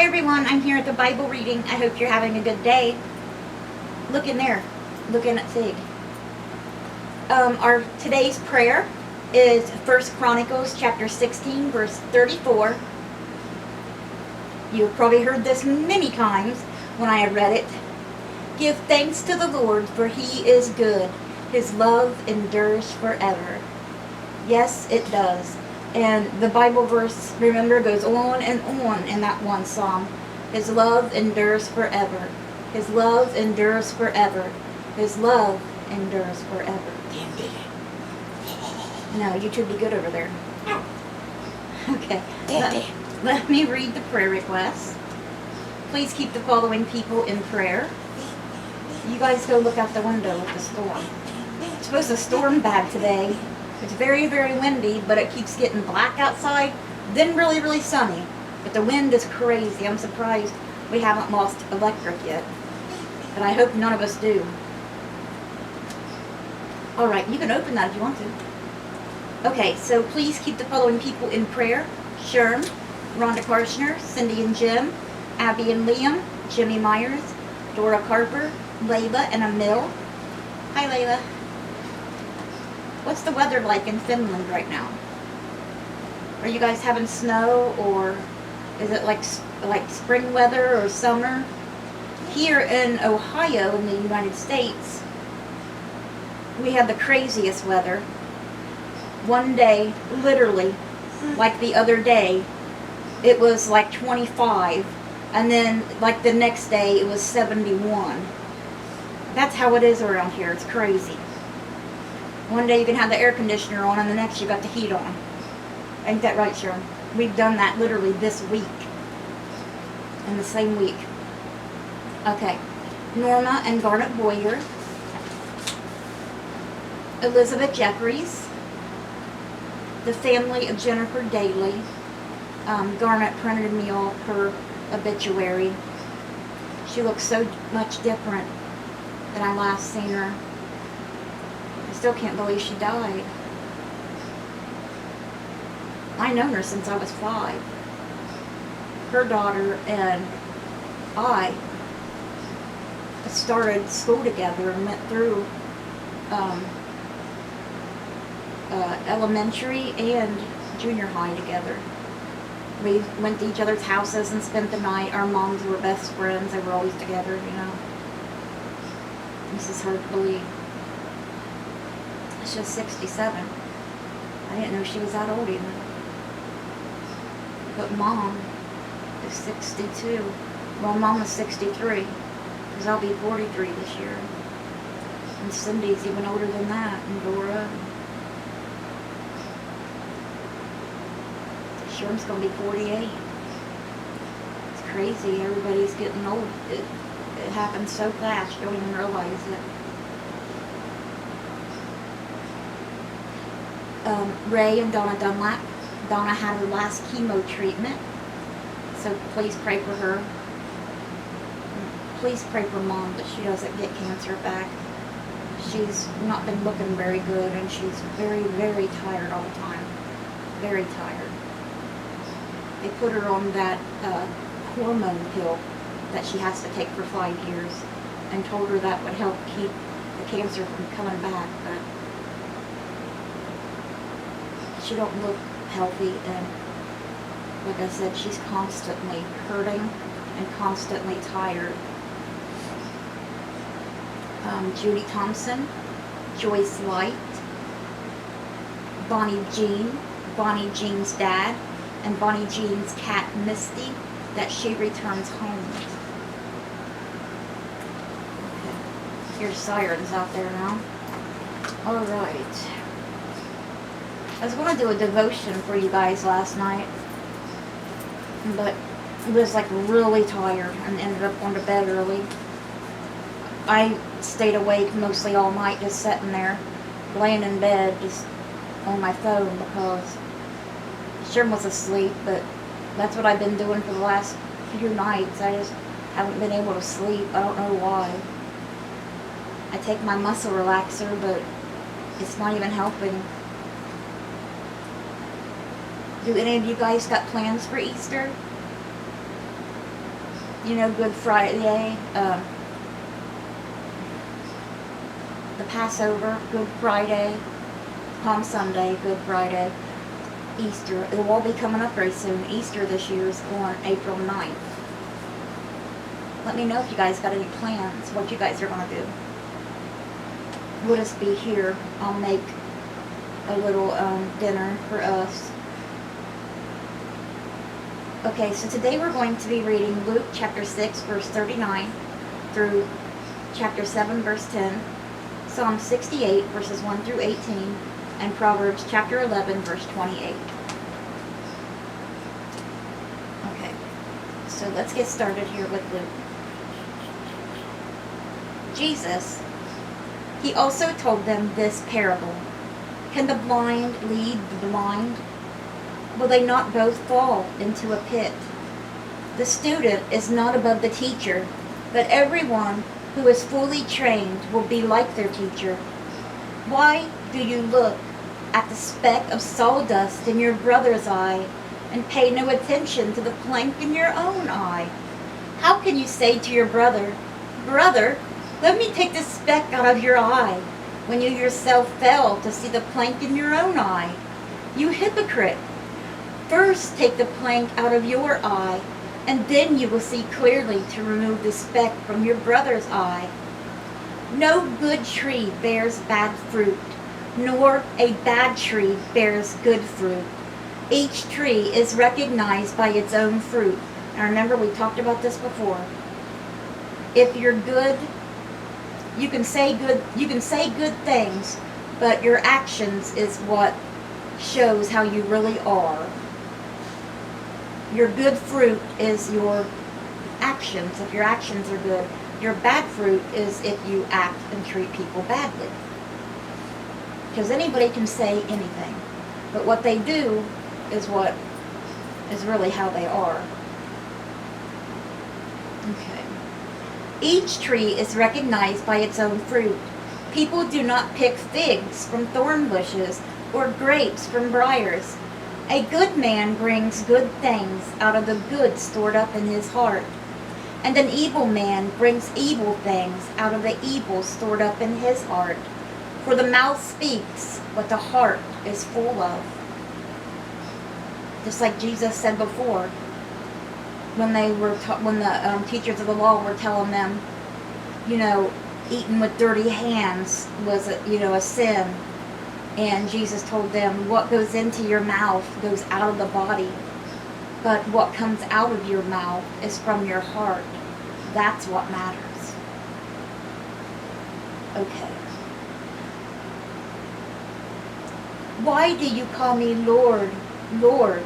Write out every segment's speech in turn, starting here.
Hi everyone, I'm here at the Bible reading. I hope you're having a good day. Look in there, looking at Sig. Our today's prayer is 1 Chronicles chapter 16, verse 34. You've probably heard this many times when I have read it. Give thanks to the Lord, for he is good. His love endures forever. Yes, it does. And the Bible verse, remember, goes on and on in that one psalm. His love endures forever. His love endures forever. His love endures forever. No, you two be good over there. Okay. Let me read the prayer request. Please keep the following people in prayer. You guys go look out the window at the storm. It's supposed to storm bad today. It's very, very windy, but it keeps getting black outside, then really, really sunny. But the wind is crazy. I'm surprised we haven't lost electric yet. But I hope none of us do. Alright, you can open that if you want to. Okay, so please keep the following people in prayer. Sherm, Rhonda Karshner, Cindy and Jim, Abby and Liam, Jimmy Myers, Dora Carper, Layla and Emil. Hi, Layla. What's the weather like in Finland right now? Are you guys having snow, or is it like spring weather or summer? Here in Ohio in the United States, we had the craziest weather. One day, literally, like the other day, it was like 25, and then like the next day it was 71. That's how it is around here. It's crazy. One day you can have the air conditioner on, and the next you got the heat on. Ain't that right, Sharon? We've done that literally this week. In the same week. Okay. Norma and Garnet Boyer. Elizabeth Jeffries. The family of Jennifer Daly. Garnet printed me off her obituary. She looks so much different than I last seen her. I still can't believe she died. I known her since I was 5. Her daughter and I started school together and went through elementary and junior high together. We went to each other's houses and spent the night. Our moms were best friends. They were always together, you know. This is hard to believe. She's 67. I didn't know she was that old even. But Mom is 62. Well, Mom is 63. Because I'll be 43 this year. And Cindy's even older than that. And Dora. Sherm's going to be 48. It's crazy. Everybody's getting old. It happens so fast. You don't even realize it. Ray and Donna Dunlap. Donna had her last chemo treatment, so please pray for her. Please pray for Mom that she doesn't get cancer back. She's not been looking very good, and she's very, very tired all the time. Very tired. They put her on that hormone pill that she has to take for 5 years, and told her that would help keep the cancer from coming back, but she don't look healthy, and like I said, she's constantly hurting and constantly tired. Judy Thompson, Joyce Light, Bonnie Jean, Bonnie Jean's dad, and Bonnie Jean's cat Misty, that she returns home. Okay. Here's sirens out there now. Alright. I was going to do a devotion for you guys last night, but I was like really tired and ended up going to bed early. I stayed awake mostly all night, just sitting there, laying in bed, just on my phone, because Sherm was asleep, but that's what I've been doing for the last few nights. I just haven't been able to sleep. I don't know why. I take my muscle relaxer, but it's not even helping. Do any of you guys got plans for Easter? You know, Good Friday, the Passover, Good Friday, Palm Sunday, Good Friday, Easter. It will all be coming up very soon. Easter this year is on April 9th. Let me know if you guys got any plans, what you guys are going to do. We'll just be here. I'll make a little dinner for us. Okay, so today we're going to be reading Luke chapter 6, verse 39 through chapter 7, verse 10, Psalm 68, verses 1 through 18, and Proverbs chapter 11, verse 28. Okay, so let's get started here with Luke. Jesus, he also told them this parable. Can the blind lead the blind? Will they not both fall into a pit? The student is not above the teacher, but everyone who is fully trained will be like their teacher. Why do you look at the speck of sawdust in your brother's eye and pay no attention to the plank in your own eye? How can you say to your brother, "Brother, let me take the speck out of your eye," when you yourself fail to see the plank in your own eye? You hypocrite! First take the plank out of your eye, and then you will see clearly to remove the speck from your brother's eye. No good tree bears bad fruit, nor a bad tree bears good fruit. Each tree is recognized by its own fruit. Now remember, we talked about this before. If you're good, you can say good things, but your actions is what shows how you really are. Your good fruit is your actions, if your actions are good. Your bad fruit is if you act and treat people badly. Because anybody can say anything, but what they do is what is really how they are. Okay. Each tree is recognized by its own fruit. People do not pick figs from thorn bushes or grapes from briars. A good man brings good things out of the good stored up in his heart, and an evil man brings evil things out of the evil stored up in his heart. For the mouth speaks what the heart is full of. Just like Jesus said before, when the teachers of the law were telling them, eating with dirty hands was a sin. And Jesus told them, what goes into your mouth goes out of the body, but what comes out of your mouth is from your heart. That's what matters. Okay. Why do you call me Lord, Lord,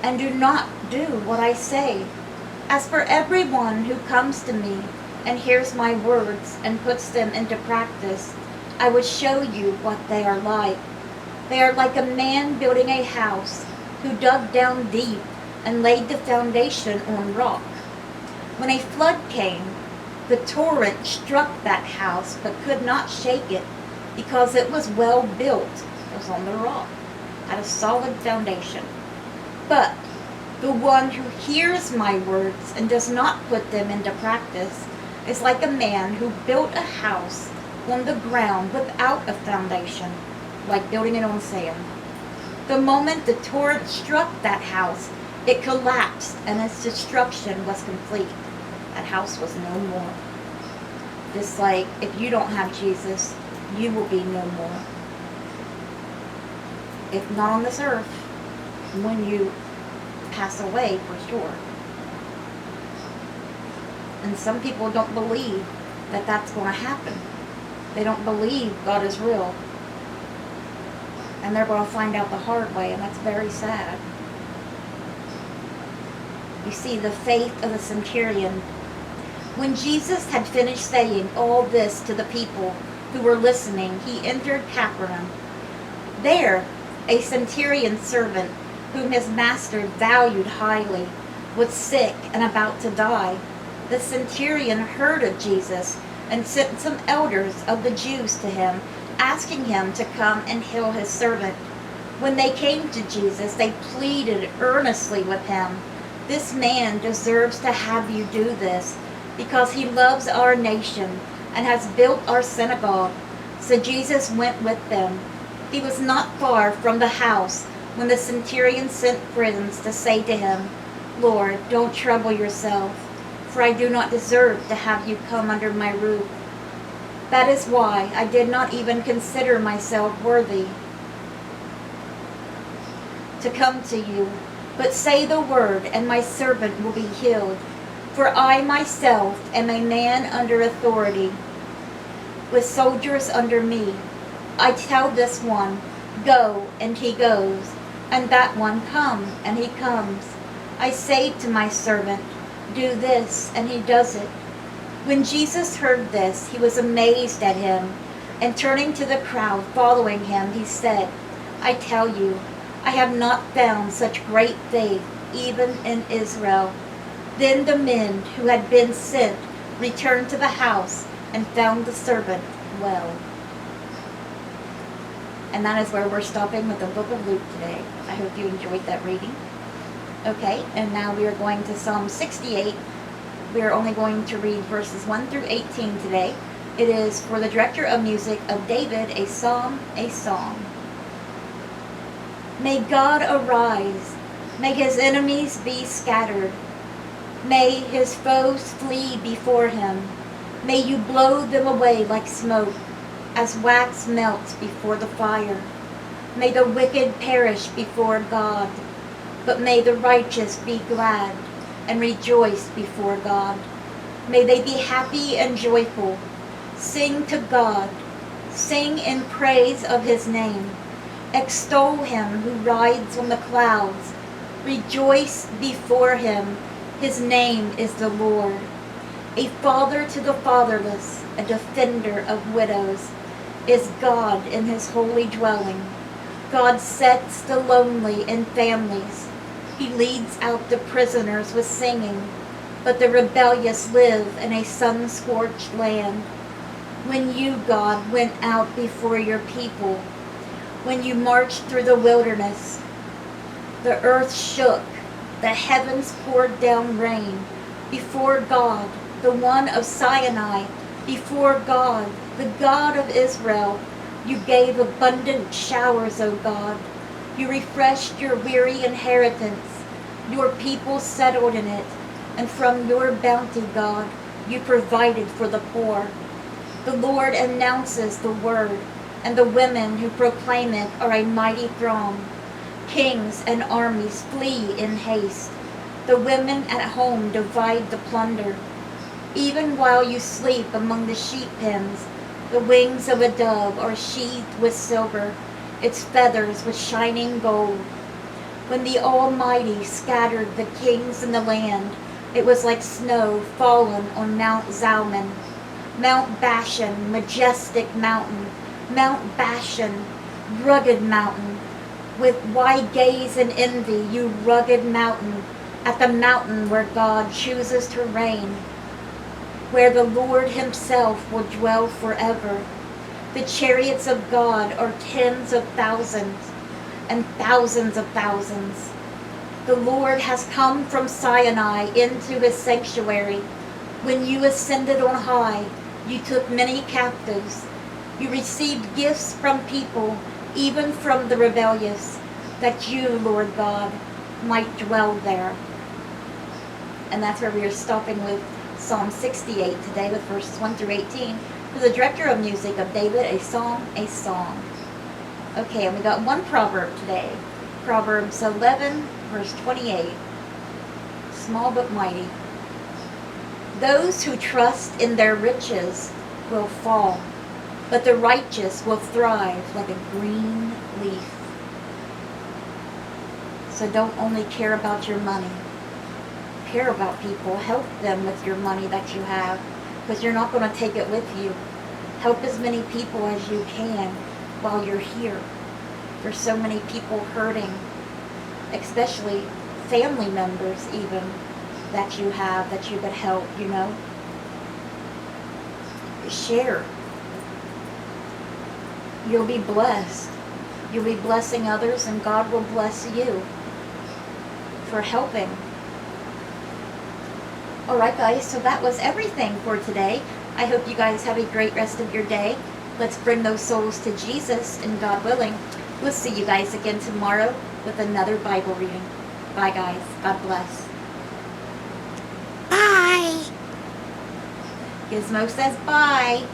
and do not do what I say? As for everyone who comes to me and hears my words and puts them into practice, I will show you what they are like. They are like a man building a house who dug down deep and laid the foundation on rock. When a flood came, the torrent struck that house but could not shake it because it was well built. It was on the rock, had a solid foundation. But the one who hears my words and does not put them into practice is like a man who built a house on the ground without a foundation, like building it on sand. The moment the torrent struck that house, it collapsed and its destruction was complete. That house was no more. Just like if you don't have Jesus, you will be no more. If not on this earth, when you pass away, for sure. And some people don't believe that that's going to happen. They don't believe God is real. And they're going to find out the hard way, and that's very sad. You see, the faith of the centurion. When Jesus had finished saying all this to the people who were listening, he entered Capernaum. There, a centurion servant, whom his master valued highly, was sick and about to die. The centurion heard of Jesus and sent some elders of the Jews to him, asking him to come and heal his servant. When they came to Jesus, they pleaded earnestly with him This man deserves to have you do this because he loves our nation and has built our synagogue." So Jesus went with them. He was not far from the house when the centurion sent friends to say to him, "Lord, don't trouble yourself, for I do not deserve to have you come under my roof. That is why I did not even consider myself worthy to come to you. But say the word, and my servant will be healed. For I myself am a man under authority, with soldiers under me. I tell this one, 'Go,' and he goes, and that one, 'Come,' and he comes. I say to my servant, 'Do this,' and he does it." When Jesus heard this, he was amazed at him, and turning to the crowd following him, he said, "I tell you, I have not found such great faith, even in Israel." Then the men who had been sent returned to the house and found the servant well. And that is where we're stopping with the book of Luke today. I hope you enjoyed that reading. Okay, and now we are going to Psalm 68. We are only going to read verses 1 through 18 today. It is for the director of music of David, a psalm, a song. May God arise, may his enemies be scattered, may his foes flee before him. May you blow them away like smoke, as wax melts before the fire. May the wicked perish before God, but may the righteous be glad and rejoice before God. May they be happy and joyful. Sing to God, sing in praise of his name. Extol him who rides on the clouds. Rejoice before him. His name is the Lord. A father to the fatherless, a defender of widows, is God in his holy dwelling. God sets the lonely in families. He leads out the prisoners with singing, but the rebellious live in a sun-scorched land. When you, God, went out before your people, when you marched through the wilderness, the earth shook, the heavens poured down rain. Before God, the one of Sinai, before God, the God of Israel, you gave abundant showers, O God. You refreshed your weary inheritance. Your people settled in it, and from your bounty, God, you provided for the poor. The Lord announces the word, and the women who proclaim it are a mighty throng. Kings and armies flee in haste. The women at home divide the plunder. Even while you sleep among the sheep pens, the wings of a dove are sheathed with silver, its feathers with shining gold. When the Almighty scattered the kings in the land, it was like snow fallen on Mount Zalman. Mount Bashan, majestic mountain, Mount Bashan, rugged mountain. With wide gaze and envy, you rugged mountain, at the mountain where God chooses to reign, where the Lord himself will dwell forever. The chariots of God are tens of thousands and thousands of thousands. The Lord has come from Sinai into his sanctuary. When you ascended on high, you took many captives. You received gifts from people, even from the rebellious, that you, Lord God, might dwell there. And that's where we are stopping with Psalm 68 today with verses 1 through 18. For the director of music of David, a psalm, a song. Okay, and we got one proverb today. Proverbs 11, verse 28. Small but mighty. Those who trust in their riches will fall, but the righteous will thrive like a green leaf. So don't only care about your money. Care about people. Help them with your money that you have, because you're not going to take it with you. Help as many people as you can while you're here. There's so many people hurting, especially family members even, that you have, that you could help, you know. Share. You'll be blessed. You'll be blessing others, and God will bless you for helping. All right, guys, so that was everything for today. I hope you guys have a great rest of your day. Let's bring those souls to Jesus, and God willing, we'll see you guys again tomorrow with another Bible reading. Bye, guys. God bless. Bye. Gizmo says bye.